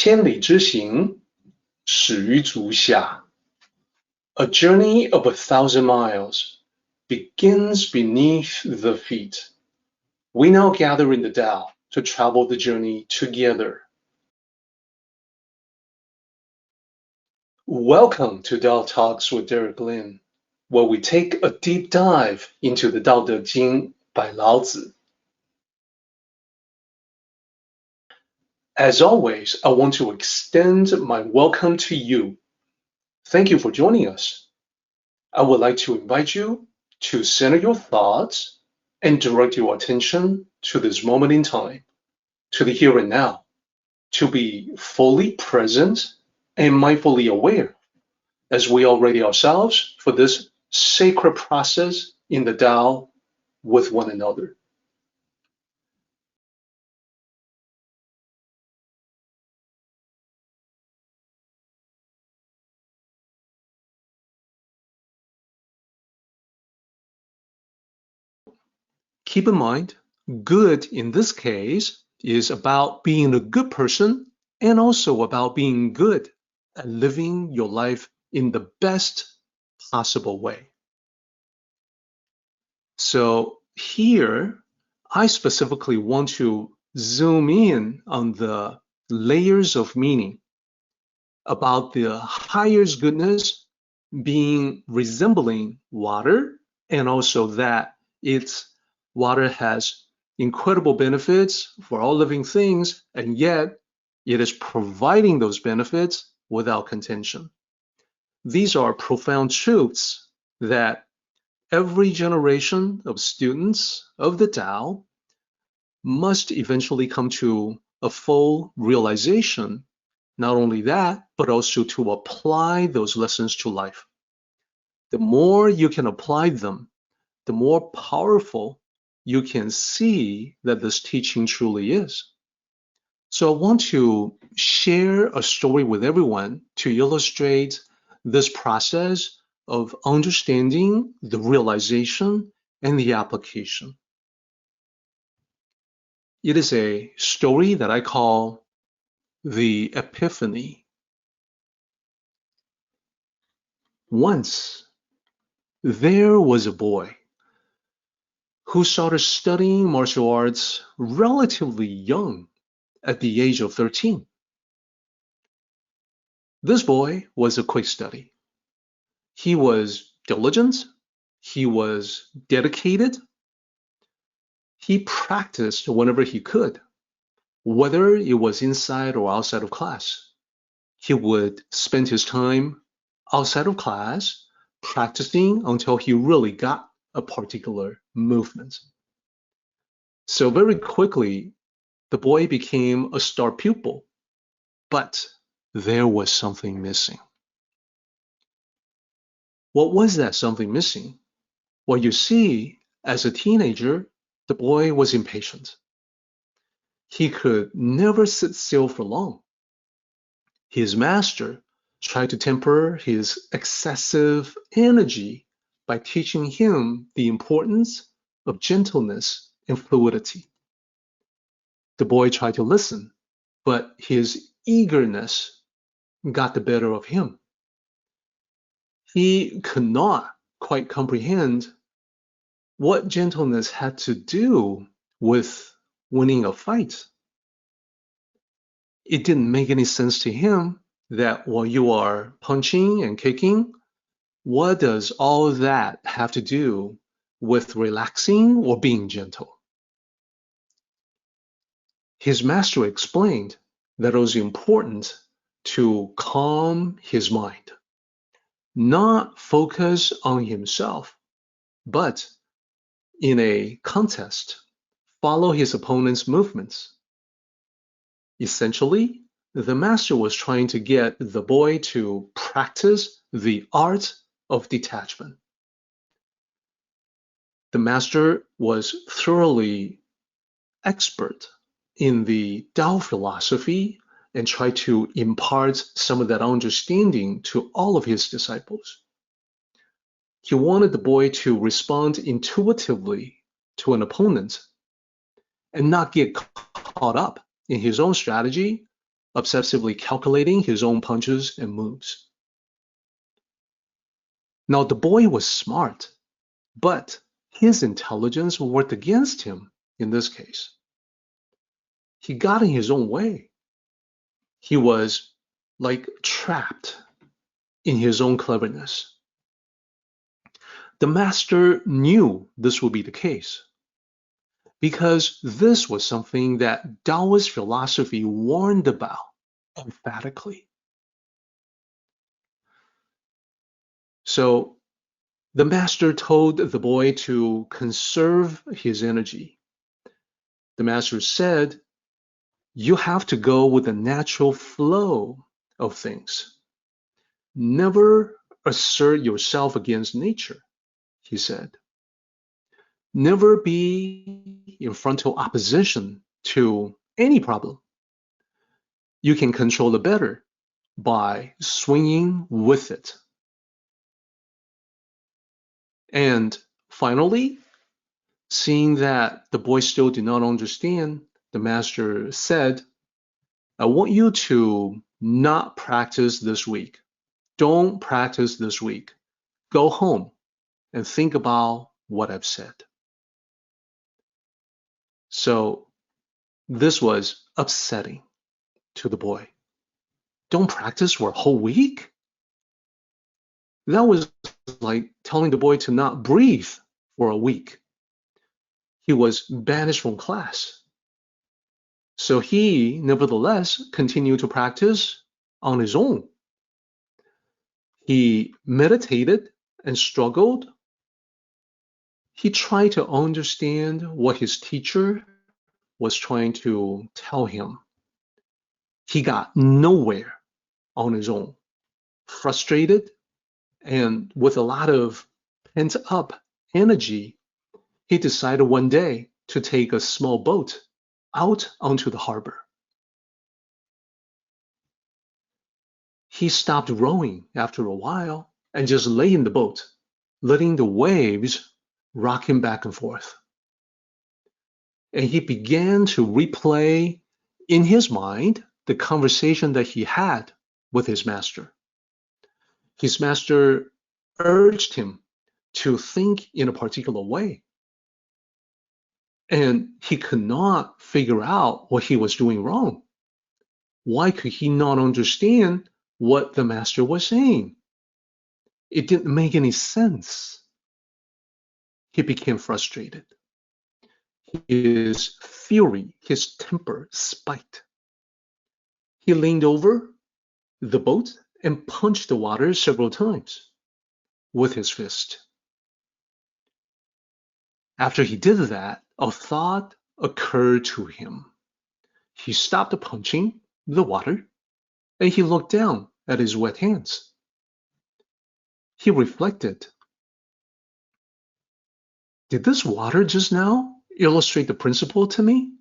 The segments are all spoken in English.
千里之行，始于足下。A journey of 1,000 miles begins beneath the feet. We now gather in the Tao to travel the journey together. Welcome to Tao Talks with Derek Lin, where we take a deep dive into the Tao Te Ching by Lao Tzu. As always, I want to extend my welcome to you. Thank you for joining us. I would like to invite you to center your thoughts and direct your attention to this moment in time, to the here and now, to be fully present and mindfully aware as we are ready ourselves for this sacred process in the Tao with one another. Keep in mind, good in this case is about being a good person and also about being good at living your life in the best possible way. So here, I specifically want to zoom in on the layers of meaning about the highest goodness being resembling water, and also that water has incredible benefits for all living things, and yet it is providing those benefits without contention. These are profound truths that every generation of students of the Tao must eventually come to a full realization. Not only that, but also to apply those lessons to life. The more you can apply them, the more powerful you can see that this teaching truly is. So I want to share a story with everyone to illustrate this process of understanding the realization and the application. It is a story that I call the Epiphany. Once, there was a boy who started studying martial arts relatively young, at the age of 13. This boy was a quick study. He was diligent, he was dedicated, he practiced whenever he could, whether it was inside or outside of class. He would spend his time outside of class practicing until he really got a particular movement. So very quickly, the boy became a star pupil, but there was something missing. What was that something missing? Well, you see, as a teenager, the boy was impatient. He could never sit still for long. His master tried to temper his excessive energy by teaching him the importance of gentleness and fluidity. The boy tried to listen, but his eagerness got the better of him. He could not quite comprehend what gentleness had to do with winning a fight. It didn't make any sense to him that while you are punching and kicking, what does all that have to do with relaxing or being gentle? His master explained that it was important to calm his mind, not focus on himself, but in a contest, follow his opponent's movements. Essentially, the master was trying to get the boy to practice the art of detachment. The master was thoroughly expert in the Tao philosophy and tried to impart some of that understanding to all of his disciples. He wanted the boy to respond intuitively to an opponent and not get caught up in his own strategy obsessively calculating his own punches and moves. Now, the boy was smart, but his intelligence worked against him in this case. He got in his own way. He was like trapped in his own cleverness. The master knew this would be the case because this was something that Taoist philosophy warned about emphatically. So the master told the boy to conserve his energy. The master said, you have to go with the natural flow of things. Never assert yourself against nature, he said. Never be in frontal opposition to any problem. You can control it better by swinging with it. And finally, seeing that the boy still did not understand, the master said, I want you to not practice this week. Don't practice this week. Go home and think about what I've said. So this was upsetting to the boy. Don't practice for a whole week? That was like telling the boy to not breathe for a week. He was banished from class. So he, nevertheless, continued to practice on his own. He meditated and struggled. He tried to understand what his teacher was trying to tell him. He got nowhere on his own. Frustrated and with a lot of pent-up energy, he decided one day to take a small boat out onto the harbor. He stopped rowing after a while and just lay in the boat, letting the waves rock him back and forth. And he began to replay in his mind the conversation that he had with his master. His master urged him to think in a particular way. And he could not figure out what he was doing wrong. Why could he not understand what the master was saying? It didn't make any sense. He became frustrated. His fury, his temper spiked. He leaned over the boat and punched the water several times with his fist. After he did that, a thought occurred to him. He stopped punching the water and he looked down at his wet hands. He reflected, did this water just now illustrate the principle to me?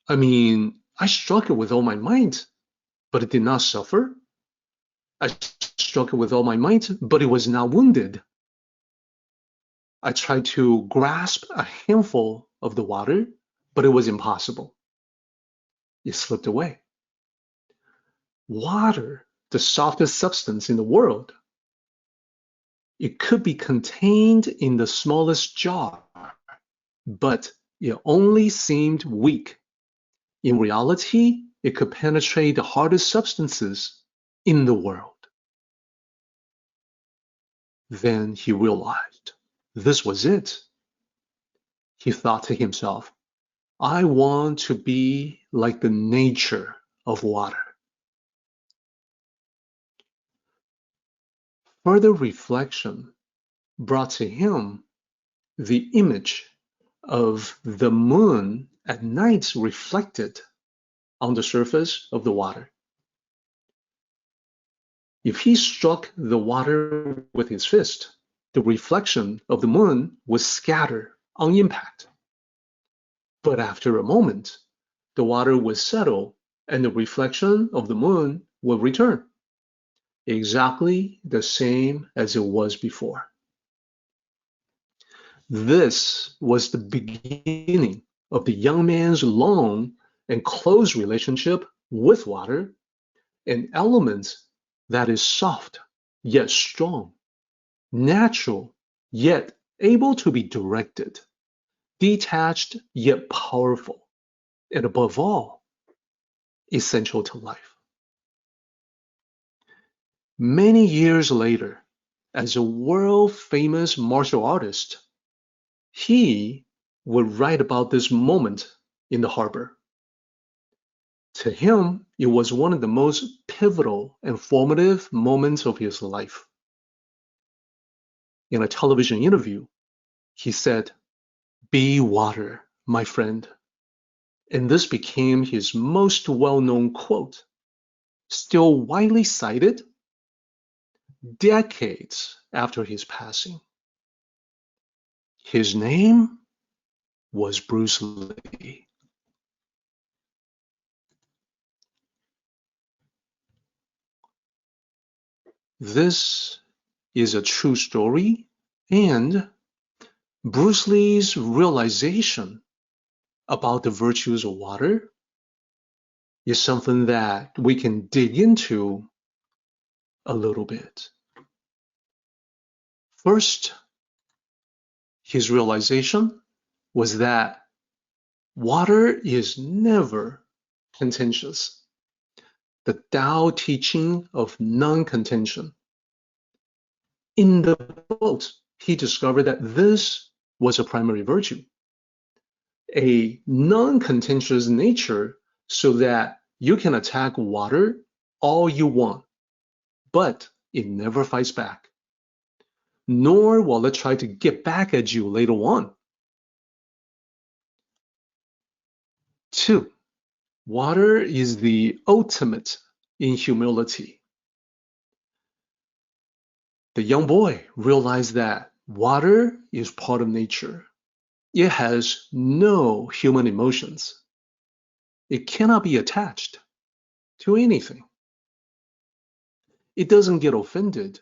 I mean, I struck it with all my might, but it did not suffer. I struck it with all my might, but it was not wounded. I tried to grasp a handful of the water, but it was impossible. It slipped away. Water, the softest substance in the world, it could be contained in the smallest jar, but it only seemed weak. In reality, it could penetrate the hardest substances in the world. Then he realized this was it. He thought to himself, I want to be like the nature of water. Further reflection brought to him the image of the moon at night reflected on the surface of the water. If he struck the water with his fist, the reflection of the moon would scatter on impact. But after a moment, the water would settle and the reflection of the moon would return, exactly the same as it was before. This was the beginning of the young man's long and close relationship with water, an element that is soft yet strong, natural yet able to be directed, detached yet powerful, and above all, essential to life. Many years later, as a world-famous martial artist, he would write about this moment in the harbor. To him, it was one of the most pivotal and formative moments of his life. In a television interview, he said, "Be water, my friend." And this became his most well-known quote, still widely cited decades after his passing. His name was Bruce Lee. This is a true story, and Bruce Lee's realization about the virtues of water is something that we can dig into a little bit. First, his realization was that water is never contentious. The Tao teaching of non-contention. In the boat, he discovered that this was a primary virtue, a non-contentious nature, so that you can attack water all you want, but it never fights back, nor will it try to get back at you later on. 2. Water is the ultimate in humility. The young boy realized that water is part of nature. It has no human emotions. It cannot be attached to anything. It doesn't get offended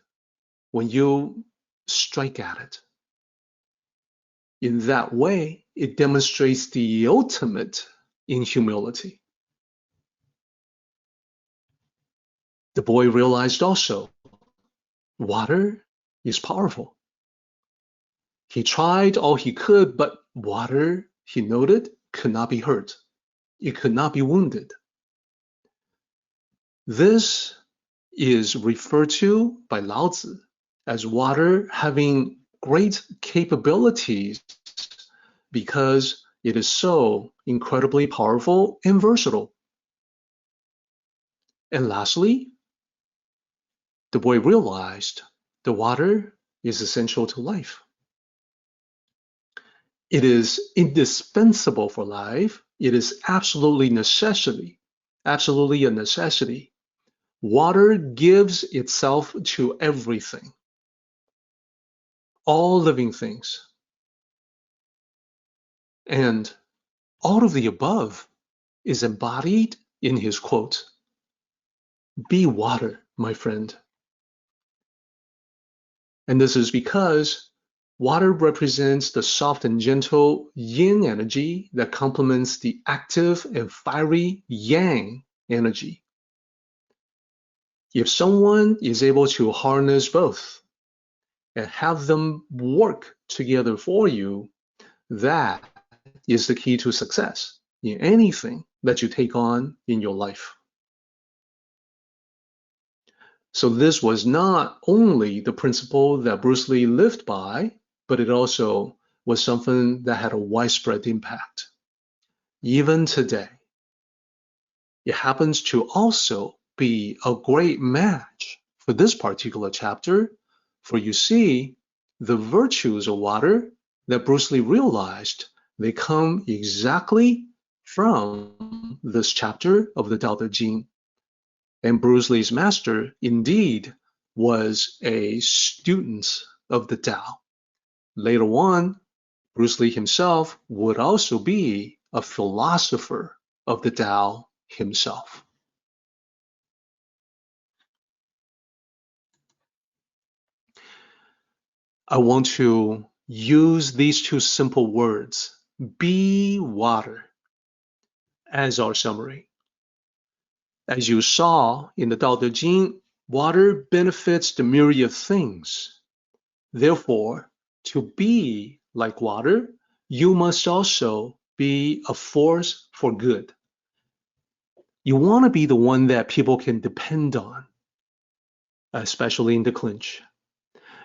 when you strike at it. In that way, it demonstrates the ultimate in humility. The boy realized also, water is powerful. He tried all he could, but water, he noted, could not be hurt. It could not be wounded. This is referred to by Lao Tzu as water having great capabilities because it is so incredibly powerful and versatile. And lastly, the boy realized the water is essential to life. It is indispensable for life. It is absolutely a necessity. Water gives itself to everything, all living things. And all of the above is embodied in his quote, "Be water, my friend." And this is because water represents the soft and gentle yin energy that complements the active and fiery yang energy. If someone is able to harness both and have them work together for you, that is the key to success in anything that you take on in your life. So this was not only the principle that Bruce Lee lived by, but it also was something that had a widespread impact. Even today, it happens to also be a great match for this particular chapter, for you see, the virtues of water that Bruce Lee realized, they come exactly from this chapter of the Tao Te Ching. And Bruce Lee's master indeed was a student of the Tao. Later on, Bruce Lee himself would also be a philosopher of the Tao himself. I want to use these two simple words, be water, as our summary. As you saw in the Tao Te Ching, water benefits the myriad things. Therefore, to be like water, you must also be a force for good. You want to be the one that people can depend on, especially in the clinch.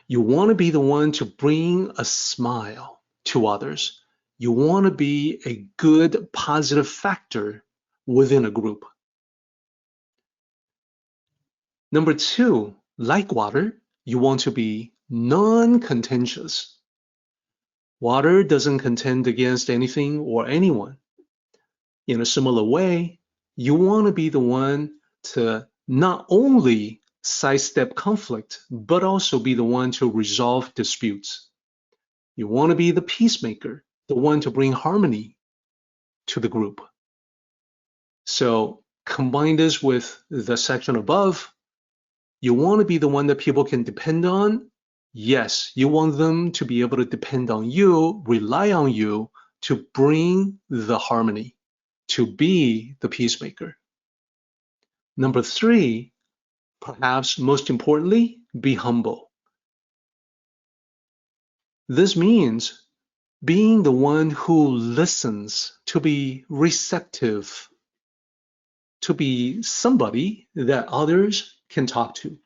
You want to be the one to bring a smile to others. You want to be a good, positive factor within a group. Number two, like water, you want to be non-contentious. Water doesn't contend against anything or anyone. In a similar way, you want to be the one to not only sidestep conflict, but also be the one to resolve disputes. You want to be the peacemaker, the one to bring harmony to the group. So combine this with the section above. You want to be the one that people can depend on. Yes, you want them to be able to depend on you, rely on you to bring the harmony, to be the peacemaker. Number three, perhaps most importantly, be humble. This means being the one who listens, to be receptive, to be somebody that others can talk to.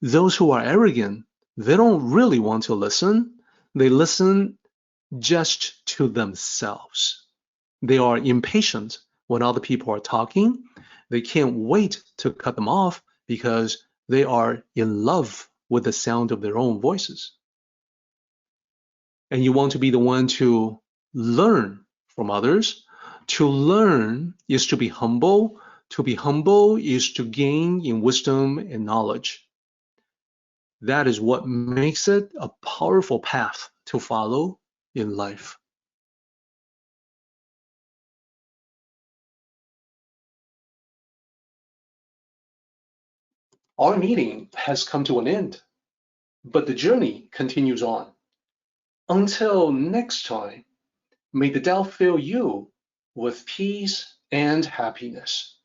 Those who are arrogant, they don't really want to listen. They listen just to themselves. They are impatient when other people are talking. They can't wait to cut them off because they are in love with the sound of their own voices. And you want to be the one to learn from others. To learn is to be humble. To be humble is to gain in wisdom and knowledge. That is what makes it a powerful path to follow in life. Our meeting has come to an end, but the journey continues on. Until next time, may the Tao fill you with peace and happiness.